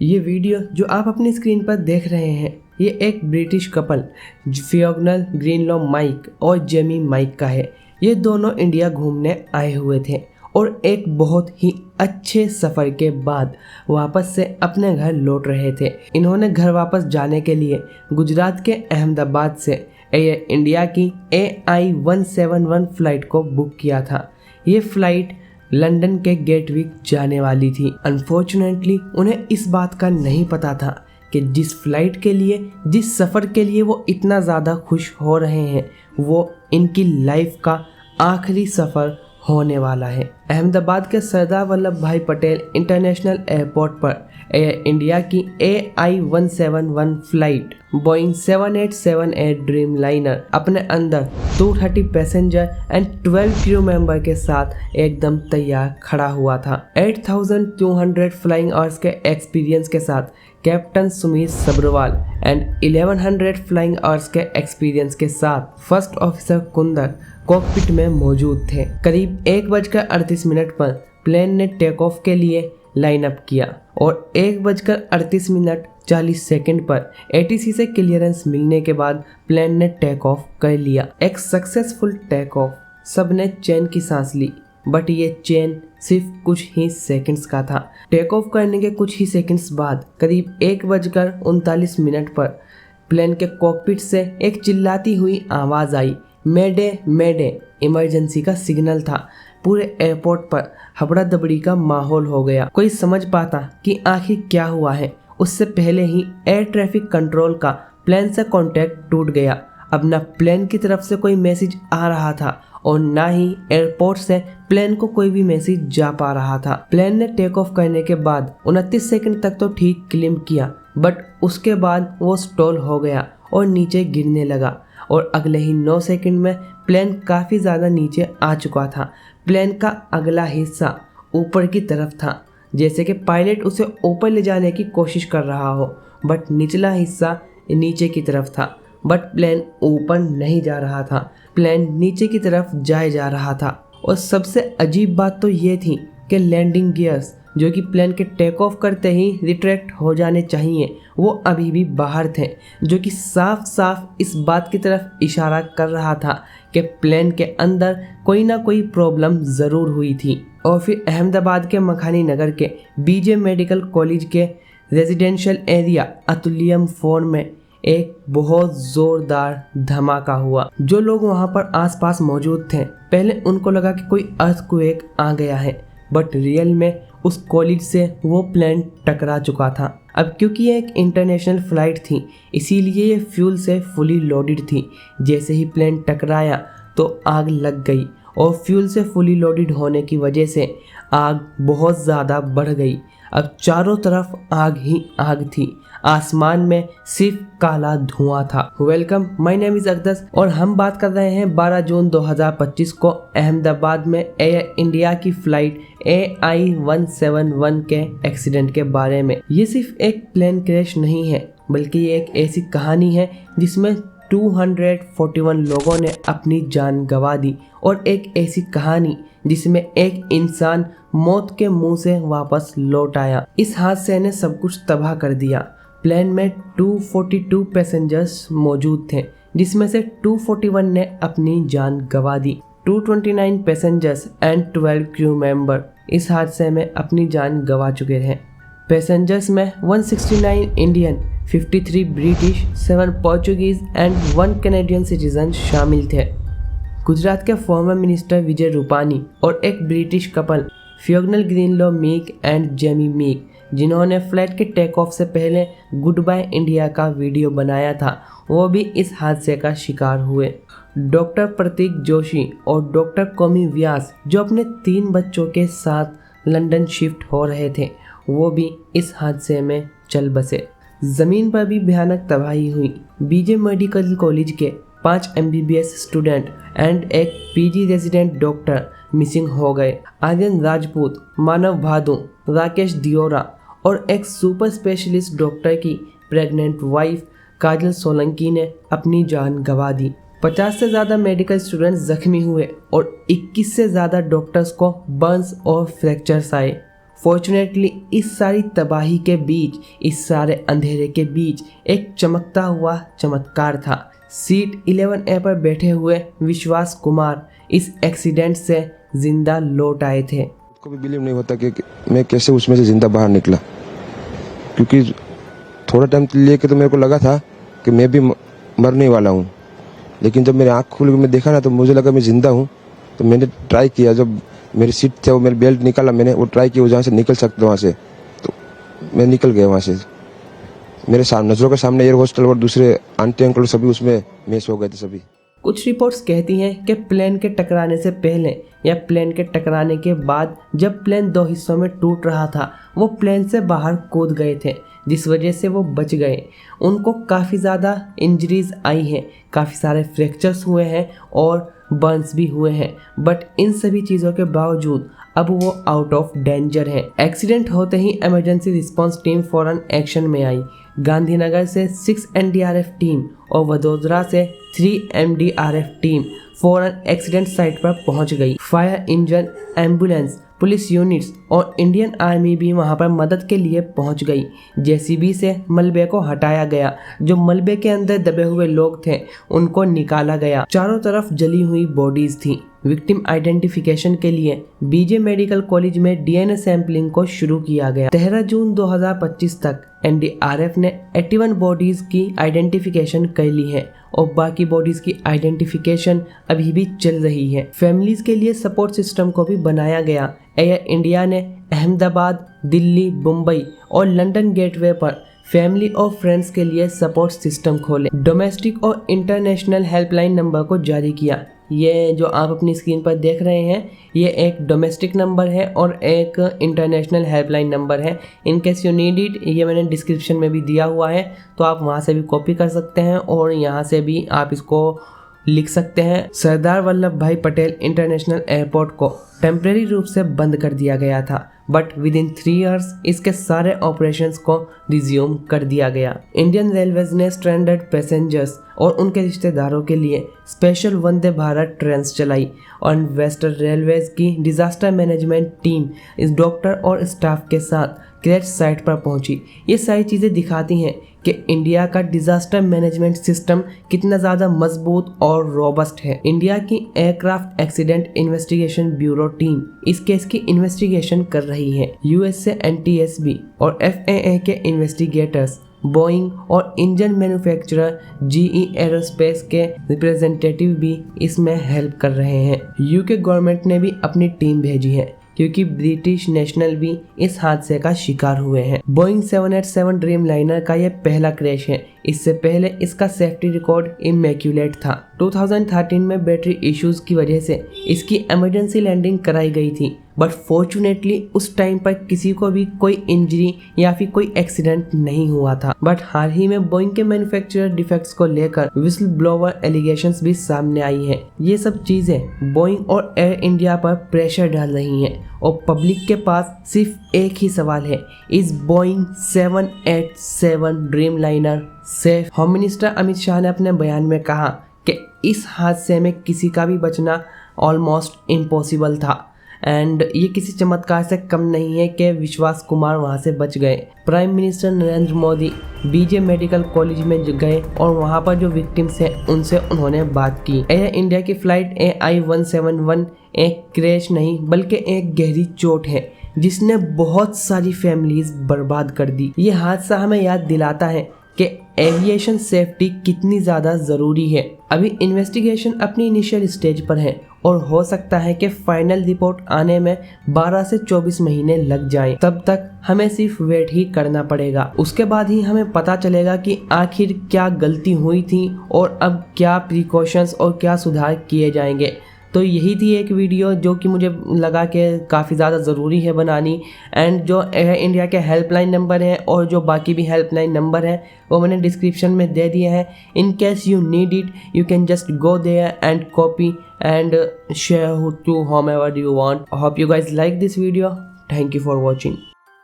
ये वीडियो जो आप अपनी स्क्रीन पर देख रहे हैं ये एक ब्रिटिश कपल फियोगनल ग्रीनलॉ माइक और जेमी माइक का है। ये दोनों इंडिया घूमने आए हुए थे और एक बहुत ही अच्छे सफ़र के बाद वापस से अपने घर लौट रहे थे। इन्होंने घर वापस जाने के लिए गुजरात के अहमदाबाद से एयर इंडिया की AI-171 फ़्लाइट को बुक किया था। ये फ़्लाइट लंदन के गेटविक जाने वाली थी। अनफॉर्चुनेटली उन्हें इस बात का नहीं पता था कि जिस फ्लाइट के लिए, जिस सफ़र के लिए वो इतना ज़्यादा खुश हो रहे हैं वो इनकी लाइफ का आखिरी सफ़र होने वाला है। अहमदाबाद के सरदार वल्लभ भाई पटेल इंटरनेशनल एयरपोर्ट पर एयर इंडिया की AI-171 flight Boeing 7878 dream liner अपने अंदर 230 पैसेंजर एंड 12 क्रू मेंबर के साथ एकदम तैयार खड़ा हुआ था। 8200 फ्लाइंग आवर्स के एक्सपीरियंस के साथ captain Sumit Sabharwal and 1100 flying hours के एक्सपीरियंस के साथ फर्स्ट ऑफिसर कुंदर कॉकपिट में मौजूद थे। करीब 1:38 पर प्लेन ने टेक ऑफ के लिए लाइन अप किया और 1:38 पर ATC से क्लियरेंस मिलने के बाद प्लेन ने टेक ऑफ कर लिया। एक सक्सेसफुल टेक ऑफ। सबने चैन की सांस ली, बट ये चैन सिर्फ कुछ ही सेकंड्स का था। टेक ऑफ करने के कुछ ही सेकंड्स बाद करीब 1:39 पर प्लेन के कॉकपिट से एक चिल्लाती हुई आवाज़ आई, मेडे मेडे। इमरजेंसी का सिग्नल था। पूरे एयरपोर्ट पर हबड़ा दबड़ी का माहौल हो गया। कोई समझ पाता कि आखिर क्या हुआ है। उससे पहले ही एयर ट्रैफिक कंट्रोल का प्लेन से कांटेक्ट टूट गया। अब ना प्लेन की तरफ से कोई मैसेज आ रहा था और ना ही एयरपोर्ट से प्लेन को कोई भी मैसेज जा पा रहा था। प्लेन ने टेक ऑफ करने के बाद 29 सेकंड तक तो ठीक क्लिम किया, बट उसके बाद वो स्टॉल हो गया और नीचे गिरने लगा और अगले ही 9 सेकंड में प्लेन काफ़ी ज़्यादा नीचे आ चुका था। प्लेन का अगला हिस्सा ऊपर की तरफ था, जैसे कि पायलट उसे ऊपर ले जाने की कोशिश कर रहा हो, बट निचला हिस्सा नीचे की तरफ था। बट प्लेन ऊपर नहीं जा रहा था, प्लेन नीचे की तरफ जाए जा रहा था। और सबसे अजीब बात तो ये थी कि लैंडिंग गियर्स जो कि प्लेन के टेक ऑफ करते ही रिट्रैक्ट हो जाने चाहिए वो अभी भी बाहर थे, जो कि साफ साफ इस बात की तरफ इशारा कर रहा था कि प्लेन के अंदर कोई ना कोई प्रॉब्लम ज़रूर हुई थी। और फिर अहमदाबाद के मखानी नगर के BJ मेडिकल कॉलेज के रेजिडेंशियल एरिया अतुलियम 4 में एक बहुत ज़ोरदार धमाका हुआ। जो लोग वहाँ पर आसपास मौजूद थे पहले उनको लगा कि कोई अर्थक्वेक आ गया है, बट रियल में उस कॉलेज से वो प्लेन टकरा चुका था। अब क्योंकि ये एक इंटरनेशनल फ़्लाइट थी इसीलिए ये फ्यूल से फुली लोडेड थी। जैसे ही प्लेन टकराया तो आग लग गई और फ्यूल से फुली लोडेड होने की वजह से आग बहुत ज़्यादा बढ़ गई। अब चारों तरफ आग ही आग थी। आसमान में सिर्फ काला धुआं था। वेलकम, माय नेम इज़ अकदस और हम बात कर रहे हैं 12 जून 2025 को अहमदाबाद में एयर इंडिया की फ़्लाइट AI-171 के एक्सीडेंट के बारे में। ये सिर्फ एक प्लेन क्रैश नहीं है, बल्कि ये एक ऐसी कहानी है जिसमें 241 लोगों ने अपनी जान गंवा दी और एक ऐसी कहानी जिसमें एक इंसान मौत के मुंह से वापस लौट आया। इस हादसे ने सब कुछ तबाह कर दिया। प्लेन में 242 पैसेंजर्स मौजूद थे, जिसमें से 241 ने अपनी जान गंवा दी। 229 पैसेंजर्स एंड 12 क्रू मेंबर इस हादसे में अपनी जान गंवा चुके हैं। पैसेंजर्स में 169 Indian, 53 British, 7 Portuguese and 1 Canadian citizen शामिल थे। गुजरात के फॉर्मर मिनिस्टर विजय रूपानी और एक British couple Fiongal Greenlaw Meek and Jamie Meek, जिन्होंने फ्लाइट के टेक ऑफ से पहले गुड बाय इंडिया का वीडियो बनाया था, वो भी इस हादसे का शिकार हुए। डॉक्टर प्रतीक जोशी और डॉक्टर कौमी व्यास जो अपने 3 बच्चों के साथ लंदन शिफ्ट हो रहे थे, वो भी इस हादसे में चल बसे। ज़मीन पर भी भयानक तबाही हुई। BJ मेडिकल कॉलेज के 5 MBBS स्टूडेंट एंड एक PG रेजिडेंट डॉक्टर मिसिंग हो गए। आर्यन राजपूत, मानव भादु, राकेश दियोरा और एक सुपर स्पेशलिस्ट डॉक्टर की प्रेग्नेंट वाइफ काजल सोलंकी ने अपनी जान गंवा दी। 50 से ज़्यादा मेडिकल स्टूडेंट्स जख्मी हुए और 21 से ज़्यादा डॉक्टर्स को बर्न्स और फ्रैक्चर्स आए। फॉर्चुनेटली इस सारी तबाही के बीच, इस सारे अंधेरे के बीच एक चमकता हुआ चमत्कार था। सीट 11A पर बैठे हुए विश्वास कुमार इस एक्सीडेंट से जिंदा लौट आए थे। को भी बिलीव नहीं होता कि मैं कैसे उसमें से जिंदा बाहर निकला, क्योंकि थोड़ा टाइम लेके तो मेरे को लगा था कि मैं भी मरने वाला हूँ, लेकिन जब मेरी आँख खुल के मैं देखा ना तो मुझे लगा मैं जिंदा हूँ। तो मैंने ट्राई किया, जब मेरी सीट थे वो मेरी बेल्ट निकाला, मैंने वो ट्राई किया जहाँ से निकल सकता वहाँ से, तो मैं निकल गया वहाँ से। मेरे सामने नजरों के सामने एयर होस्टल और दूसरे आंटी अंकल सभी उसमें मैच हो गए थे सभी। कुछ रिपोर्ट्स कहती हैं कि प्लेन के टकराने से पहले या प्लेन के टकराने के बाद जब प्लेन दो हिस्सों में टूट रहा था, वो प्लेन से बाहर कूद गए थे, जिस वजह से वो बच गए। उनको काफ़ी ज़्यादा इंजरीज आई हैं, काफ़ी सारे फ्रैक्चर्स हुए हैं और बर्न्स भी हुए हैं, बट इन सभी चीज़ों के बावजूद अब वो आउट ऑफ डेंजर है। एक्सीडेंट होते ही इमरजेंसी रिस्पांस टीम फौरन एक्शन में आई। गांधीनगर से 6 NDRF टीम और वडोदरा से 3 MDRF टीम फौरन एक्सीडेंट साइट पर पहुंच गई। Fire engine, ambulance, police units और इंडियन आर्मी भी वहां पर मदद के लिए पहुंच गई। JCB से मलबे को हटाया गया। जो मलबे के अंदर दबे हुए लोग थे उनको निकाला गया। चारों तरफ जली हुई बॉडीज थी। विक्टिम आइडेंटिफिकेशन के लिए BJ मेडिकल कॉलेज में DNA सैंपलिंग को शुरू किया गया। 13 जून 2025 तक NDRF ने 81 बॉडीज की आइडेंटिफिकेशन कर ली है और बाकी बॉडीज की आइडेंटिफिकेशन अभी भी चल रही है। फैमिलीज के लिए सपोर्ट सिस्टम को भी बनाया गया। एयर इंडिया ने अहमदाबाद, दिल्ली, मुंबई और लंदन गेटवे पर फैमिली और फ्रेंड्स के लिए सपोर्ट सिस्टम खोले। डोमेस्टिक और इंटरनेशनल हेल्पलाइन नंबर को जारी किया। ये जो आप अपनी स्क्रीन पर देख रहे हैं, ये एक डोमेस्टिक नंबर है और एक इंटरनेशनल हेल्पलाइन नंबर है। इन केस यू नीड इट, ये मैंने डिस्क्रिप्शन में भी दिया हुआ है, तो आप वहाँ से भी कॉपी कर सकते हैं और यहाँ से भी आप इसको लिख सकते हैं। सरदार वल्लभ भाई पटेल इंटरनेशनल एयरपोर्ट को टेम्परेरी रूप से बंद कर दिया गया था, बट विद इन 3 इयर्स इसके सारे ऑपरेशंस को रिज्यूम कर दिया गया। इंडियन रेलवेज ने स्ट्रैंडेड पैसेंजर्स और उनके रिश्तेदारों के लिए स्पेशल वंदे भारत ट्रेन चलाई और वेस्टर्न रेलवेज की डिजास्टर मैनेजमेंट टीम इस डॉक्टर और स्टाफ के साथ क्रैश साइट पर पहुंची। ये सारी चीज़ें दिखाती हैं कि इंडिया का डिजास्टर मैनेजमेंट सिस्टम कितना ज़्यादा मजबूत और रोबस्ट है। इंडिया की aircraft accident investigation bureau team इस केस की इन्वेस्टिगेशन कर रही है। US से NTSB और FAA के इन्वेस्टिगेटर्स, बोइंग और इंजन मैन्युफैक्चरर GE एरोस्पेस के रिप्रेजेंटेटिव भी इसमें हेल्प कर रहे हैं। UK गवर्नमेंट ने भी अपनी टीम भेजी है क्योंकि ब्रिटिश नेशनल भी इस हादसे का शिकार हुए हैं। बोइंग 787 ड्रीम लाइनर का यह पहला क्रैश है। इससे पहले इसका सेफ्टी रिकॉर्ड इमेक्युलेट था। 2013 में बैटरी इश्यूज की वजह से इसकी इमरजेंसी लैंडिंग कराई गई थी, बट फॉर्चुनेटली उस टाइम पर किसी को भी कोई इंजरी या फिर कोई एक्सीडेंट नहीं हुआ था। बट हाल ही में बोइंग के मैन्युफैक्चरर डिफेक्ट्स को लेकर विसल ब्लोवर एलिगेशंस भी सामने आई है। ये सब चीजें बोइंग और एयर इंडिया पर प्रेशर डाल रही हैं और पब्लिक के पास सिर्फ एक ही सवाल है, इस Boeing 787 dream liner safe? Home minister Amit Shah ने अपने बयान में कहा कि इस हादसे में किसी का भी बचना ऑलमोस्ट इम्पॉसिबल था एंड ये किसी चमत्कार से कम नहीं है कि विश्वास कुमार वहां से बच गए। Prime minister Narendra Modi BJ medical college में गए और वहां पर जो विक्टिम्स हैं उनसे उन्होंने बात की। एयर इंडिया की फ्लाइट AI-171 एक क्रैश नहीं बल्कि एक गहरी चोट है जिसने बहुत सारी फैमिलीज बर्बाद कर दी। ये हादसा हमें याद दिलाता है कि एविएशन सेफ्टी कितनी ज़्यादा ज़रूरी है। अभी इन्वेस्टिगेशन अपनी इनिशियल स्टेज पर है और हो सकता है कि फाइनल रिपोर्ट आने में 12 से 24 महीने लग जाएं। तब तक हमें सिर्फ वेट ही करना पड़ेगा। उसके बाद ही हमें पता चलेगा कि आखिर क्या गलती हुई थी और अब क्या प्रिकॉशंस और क्या सुधार किए जाएंगे। तो यही थी एक वीडियो जो कि मुझे लगा कि काफ़ी ज़्यादा ज़रूरी है बनानी। एंड जो एयर इंडिया के हेल्पलाइन नंबर है और जो बाकी भी हेल्पलाइन नंबर है वो मैंने डिस्क्रिप्शन में दे दिए हैं। In case you need it you can just go there and copy and share to whomever you want. I hope you guys like this video. Thank you for watching.